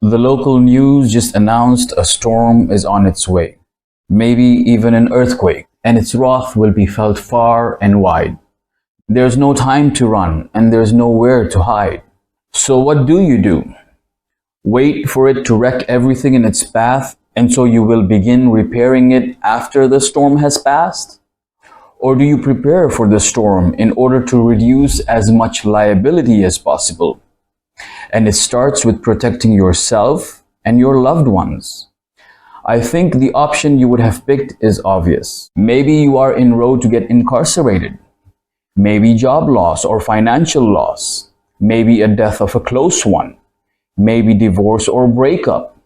The local news just announced a storm is on its way, maybe even an earthquake, and its wrath will be felt far and wide. There's no time to run, and there's nowhere to hide. So what do? Wait for it to wreck everything in its path, and so you will begin repairing it after the storm has passed? Or do you prepare for the storm in order to reduce as much liability as possible? And it starts with protecting yourself and your loved ones. I think the option you would have picked is obvious. Maybe you are en route to get incarcerated. Maybe job loss or financial loss. Maybe a death of a close one. Maybe divorce or breakup.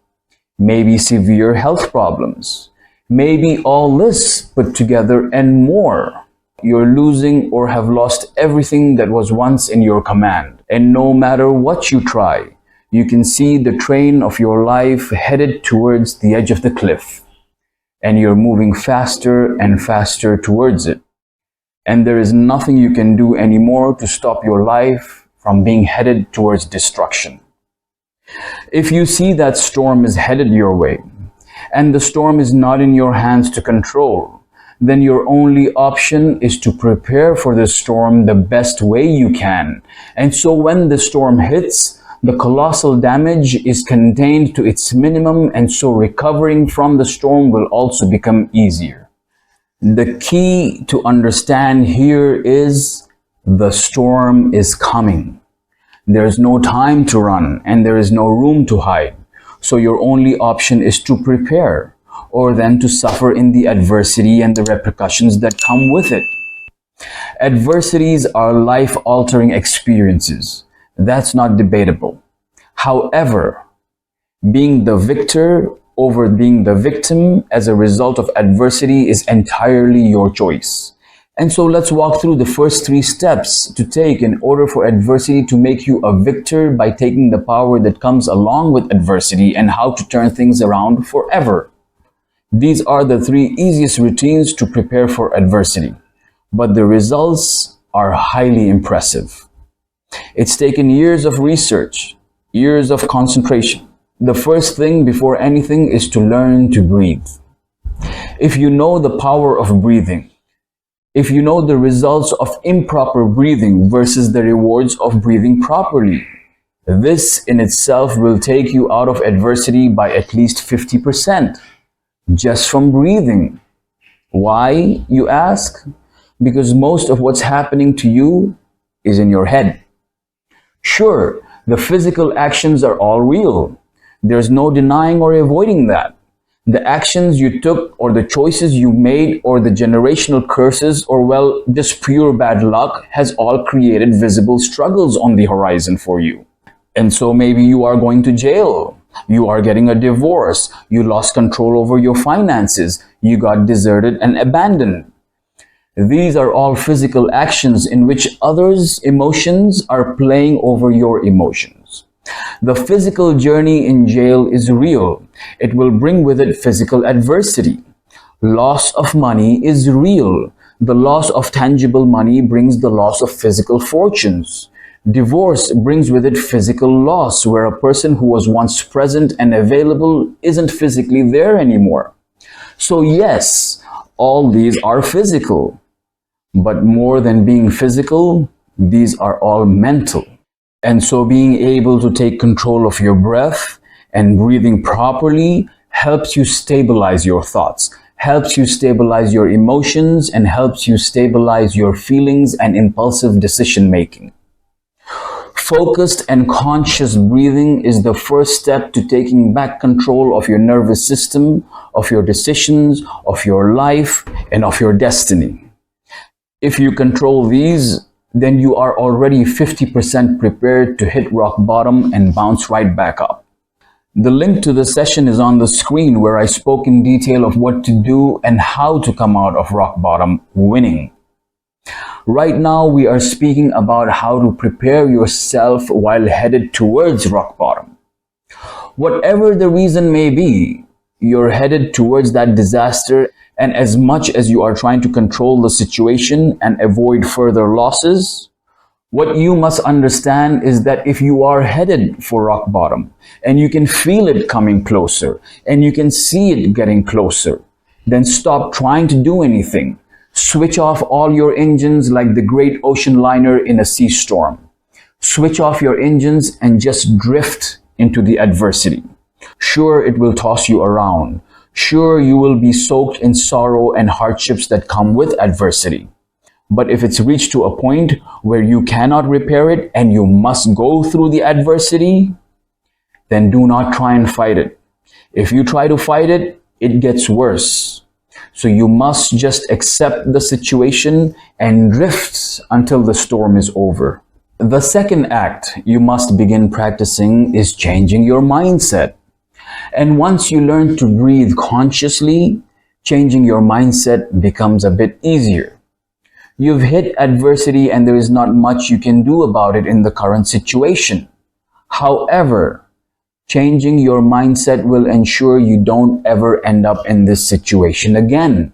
Maybe severe health problems. Maybe all this put together and more. You're losing or have lost everything that was once in your command. And no matter what you try, you can see the train of your life headed towards the edge of the cliff. And you're moving faster and faster towards it. And there is nothing you can do anymore to stop your life from being headed towards destruction. If you see that storm is headed your way, and the storm is not in your hands to control, then your only option is to prepare for the storm the best way you can. And so when the storm hits, the colossal damage is contained to its minimum, and so recovering from the storm will also become easier. The key to understand here is the storm is coming. There is no time to run, and there is no room to hide. So your only option is to prepare, or then to suffer in the adversity and the repercussions that come with it. Adversities are life-altering experiences. That's not debatable. However, being the victor over being the victim as a result of adversity is entirely your choice. And so let's walk through the first 3 steps to take in order for adversity to make you a victor by taking the power that comes along with adversity and how to turn things around forever. These are the 3 easiest routines to prepare for adversity, but the results are highly impressive. It's taken years of research, years of concentration. The first thing before anything is to learn to breathe. If you know the power of breathing, if you know the results of improper breathing versus the rewards of breathing properly, this in itself will take you out of adversity by at least 50%, just from breathing. Why, you ask? Because most of what's happening to you is in your head. Sure, the physical actions are all real. There's no denying or avoiding that. The actions you took, or the choices you made, or the generational curses, or well, just pure bad luck has all created visible struggles on the horizon for you. And so maybe you are going to jail, you are getting a divorce, you lost control over your finances, you got deserted and abandoned. These are all physical actions in which others' emotions are playing over your emotions. The physical journey in jail is real. It will bring with it physical adversity. Loss of money is real. The loss of tangible money brings the loss of physical fortunes. Divorce brings with it physical loss, where a person who was once present and available isn't physically there anymore. So yes, all these are physical. But more than being physical, these are all mental. And so being able to take control of your breath and breathing properly helps you stabilize your thoughts, helps you stabilize your emotions, and helps you stabilize your feelings and impulsive decision making. Focused and conscious breathing is the first step to taking back control of your nervous system, of your decisions, of your life, and of your destiny. If you control these, then you are already 50% prepared to hit rock bottom and bounce right back up. The link to the session is on the screen, where I spoke in detail of what to do and how to come out of rock bottom winning. Right now, we are speaking about how to prepare yourself while headed towards rock bottom. Whatever the reason may be, you're headed towards that disaster, and as much as you are trying to control the situation and avoid further losses, What you must understand is that if you are headed for rock bottom and you can feel it coming closer and you can see it getting closer, then stop trying to do anything. Switch off all your engines like the great ocean liner in a sea storm. Switch off your engines and just drift into the adversity. Sure, it will toss you around. Sure, you will be soaked in sorrow and hardships that come with adversity. But if it's reached to a point where you cannot repair it and you must go through the adversity, then do not try and fight it. If you try to fight it, it gets worse. So you must just accept the situation and drift until the storm is over. The second act you must begin practicing is changing your mindset. And once you learn to breathe consciously, changing your mindset becomes a bit easier. You've hit adversity and there is not much you can do about it in the current situation. However, changing your mindset will ensure you don't ever end up in this situation again.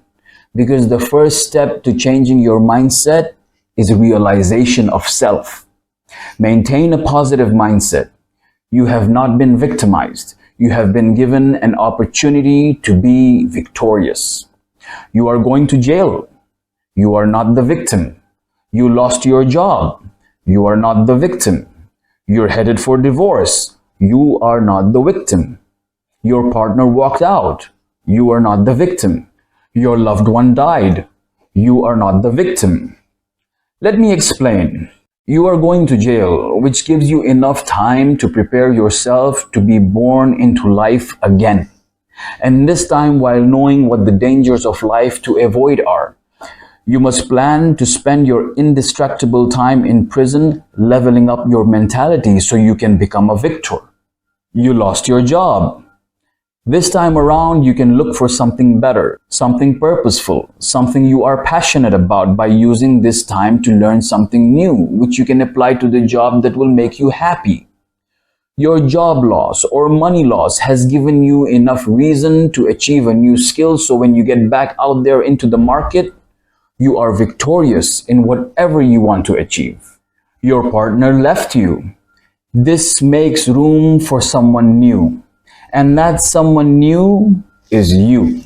Because the first step to changing your mindset is realization of self. Maintain a positive mindset. You have not been victimized. You have been given an opportunity to be victorious. You are going to jail. You are not the victim. You lost your job. You are not the victim. You're headed for divorce. You are not the victim. Your partner walked out. You are not the victim. Your loved one died. You are not the victim. Let me explain. You are going to jail, which gives you enough time to prepare yourself to be born into life again. And this time while knowing what the dangers of life to avoid are. You must plan to spend your indestructible time in prison leveling up your mentality so you can become a victor. You lost your job. This time around, you can look for something better, something purposeful, something you are passionate about by using this time to learn something new, which you can apply to the job that will make you happy. Your job loss or money loss has given you enough reason to achieve a new skill, so when you get back out there into the market, you are victorious in whatever you want to achieve. Your partner left you. This makes room for someone new. And that someone new is you.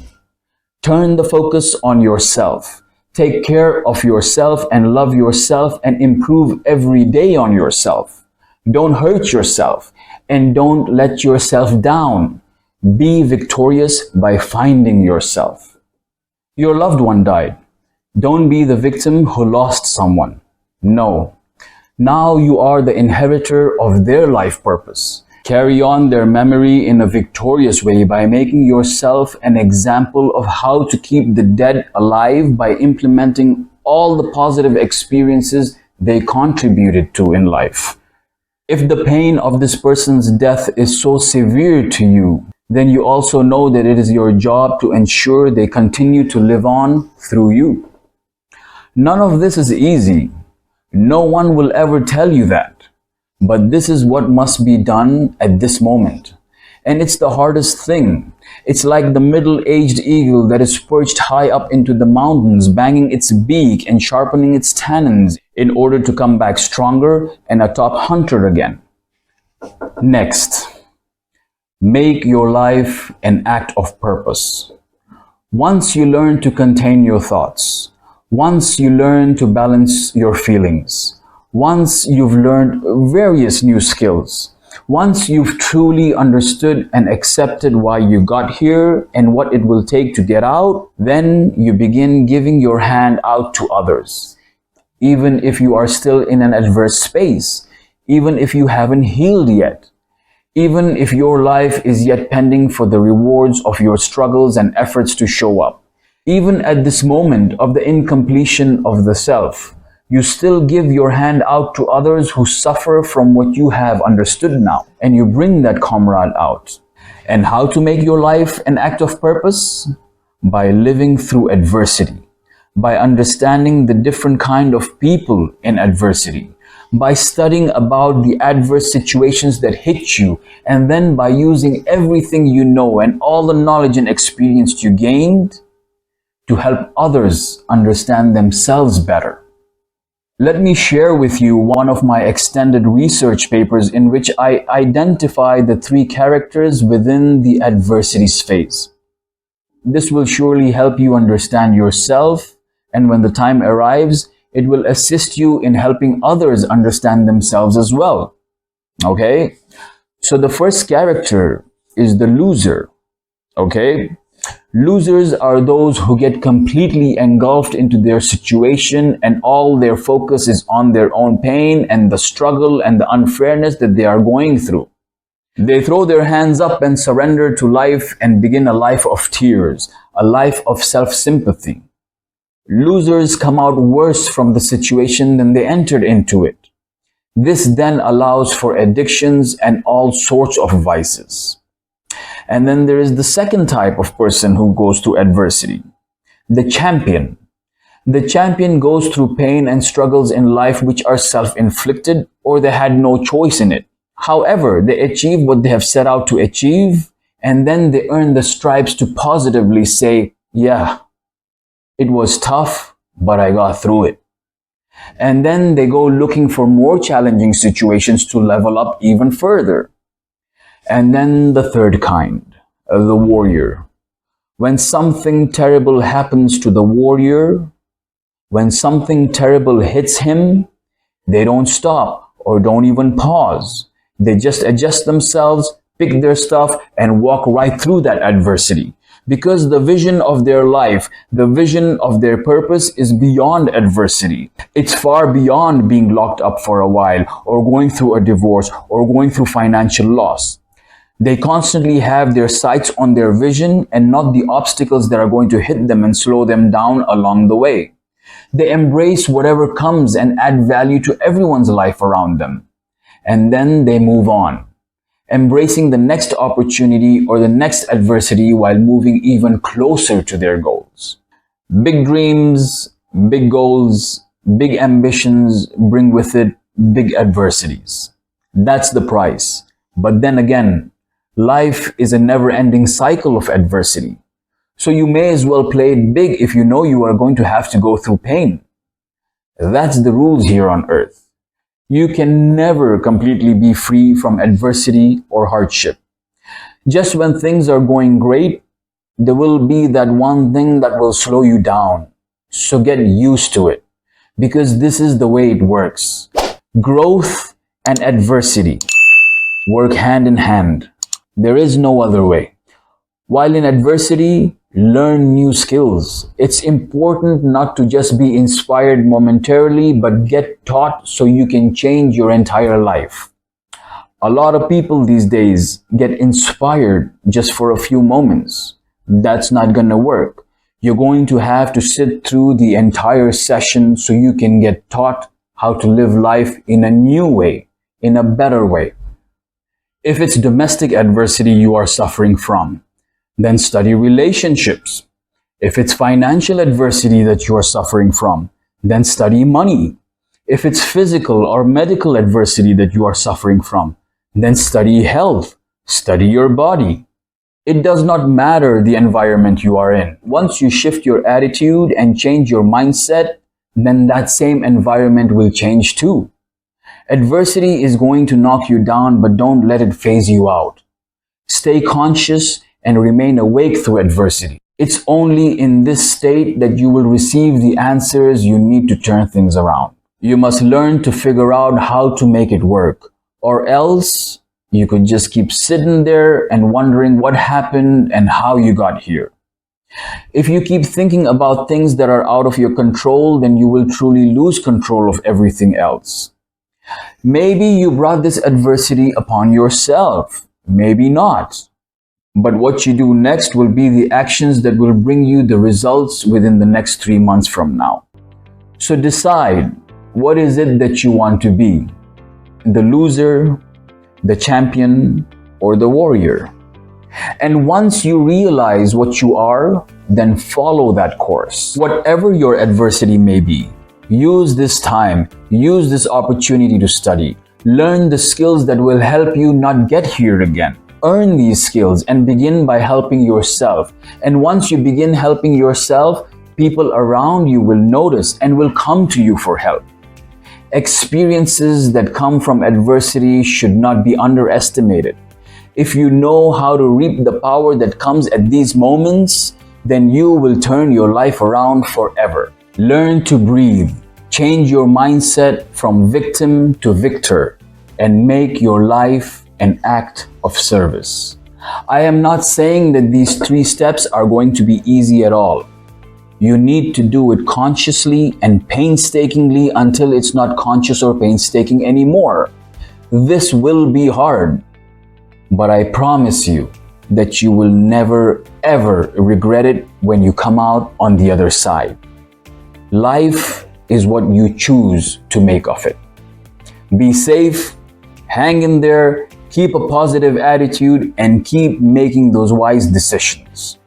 Turn the focus on yourself. Take care of yourself and love yourself and improve every day on yourself. Don't hurt yourself and don't let yourself down. Be victorious by finding yourself. Your loved one died. Don't be the victim who lost someone. No. Now you are the inheritor of their life purpose. Carry on their memory in a victorious way by making yourself an example of how to keep the dead alive by implementing all the positive experiences they contributed to in life. If the pain of this person's death is so severe to you, then you also know that it is your job to ensure they continue to live on through you. None of this is easy. No one will ever tell you that. But this is what must be done at this moment. And it's the hardest thing. It's like the middle-aged eagle that is perched high up into the mountains, banging its beak and sharpening its talons in order to come back stronger and a top hunter again. Next, make your life an act of purpose. Once you learn to contain your thoughts, once you learn to balance your feelings, once you've learned various new skills, once you've truly understood and accepted why you got here and what it will take to get out, then you begin giving your hand out to others. Even if you are still in an adverse space, even if you haven't healed yet, even if your life is yet pending for the rewards of your struggles and efforts to show up, even at this moment of the incompletion of the self, you still give your hand out to others who suffer from what you have understood now, and you bring that comrade out. And how to make your life an act of purpose? By living through adversity, by understanding the different kind of people in adversity, by studying about the adverse situations that hit you, and then by using everything you know and all the knowledge and experience you gained to help others understand themselves better. Let me share with you one of my extended research papers in which I identify the three characters within the adversities phase. This will surely help you understand yourself, and when the time arrives, it will assist you in helping others understand themselves as well. Okay? So the first character is the loser. Okay? Losers are those who get completely engulfed into their situation and all their focus is on their own pain and the struggle and the unfairness that they are going through. They throw their hands up and surrender to life and begin a life of tears, a life of self-sympathy. Losers come out worse from the situation than they entered into it. This then allows for addictions and all sorts of vices. And then there is the second type of person who goes through adversity, the champion. The champion goes through pain and struggles in life which are self-inflicted or they had no choice in it. However, they achieve what they have set out to achieve and then they earn the stripes to positively say, yeah, it was tough, but I got through it. And then they go looking for more challenging situations to level up even further. And then the third kind, the warrior. When something terrible happens to the warrior, when something terrible hits him, they don't stop or don't even pause. They just adjust themselves, pick their stuff, and walk right through that adversity. Because the vision of their life, the vision of their purpose is beyond adversity. It's far beyond being locked up for a while, or going through a divorce, or going through financial loss. They constantly have their sights on their vision and not the obstacles that are going to hit them and slow them down along the way. They embrace whatever comes and add value to everyone's life around them. And then they move on, embracing the next opportunity or the next adversity while moving even closer to their goals. Big dreams, big goals, big ambitions bring with it big adversities. That's the price. But then again, life is a never-ending cycle of adversity. So you may as well play it big if you know you are going to have to go through pain. That's the rules here on earth. You can never completely be free from adversity or hardship. Just when things are going great, there will be that one thing that will slow you down. So get used to it, because this is the way it works. Growth and adversity work hand in hand. There is no other way. While in adversity, learn new skills. It's important not to just be inspired momentarily, but get taught so you can change your entire life. A lot of people these days get inspired just for a few moments. That's not gonna work. You're going to have to sit through the entire session so you can get taught how to live life in a new way, in a better way. If it's domestic adversity you are suffering from, then study relationships. If it's financial adversity that you are suffering from, then study money. If it's physical or medical adversity that you are suffering from, then study health, study your body. It does not matter the environment you are in. Once you shift your attitude and change your mindset, then that same environment will change too. Adversity is going to knock you down, but don't let it phase you out. Stay conscious and remain awake through adversity. It's only in this state that you will receive the answers you need to turn things around. You must learn to figure out how to make it work, or else you could just keep sitting there and wondering what happened and how you got here. If you keep thinking about things that are out of your control, then you will truly lose control of everything else. Maybe you brought this adversity upon yourself, maybe not. But what you do next will be the actions that will bring you the results within the next 3 months from now. So decide, what is it that you want to be? The loser, the champion, or the warrior? And once you realize what you are, then follow that course. Whatever your adversity may be, use this time, use this opportunity to study. Learn the skills that will help you not get here again. Earn these skills and begin by helping yourself. And once you begin helping yourself, people around you will notice and will come to you for help. Experiences that come from adversity should not be underestimated. If you know how to reap the power that comes at these moments, then you will turn your life around forever. Learn to breathe. Change your mindset from victim to victor and make your life an act of service. I am not saying that these 3 steps are going to be easy at all. You need to do it consciously and painstakingly until it's not conscious or painstaking anymore. This will be hard, but I promise you that you will never ever regret it when you come out on the other side. Life is what you choose to make of it. Be safe, hang in there, keep a positive attitude, and keep making those wise decisions.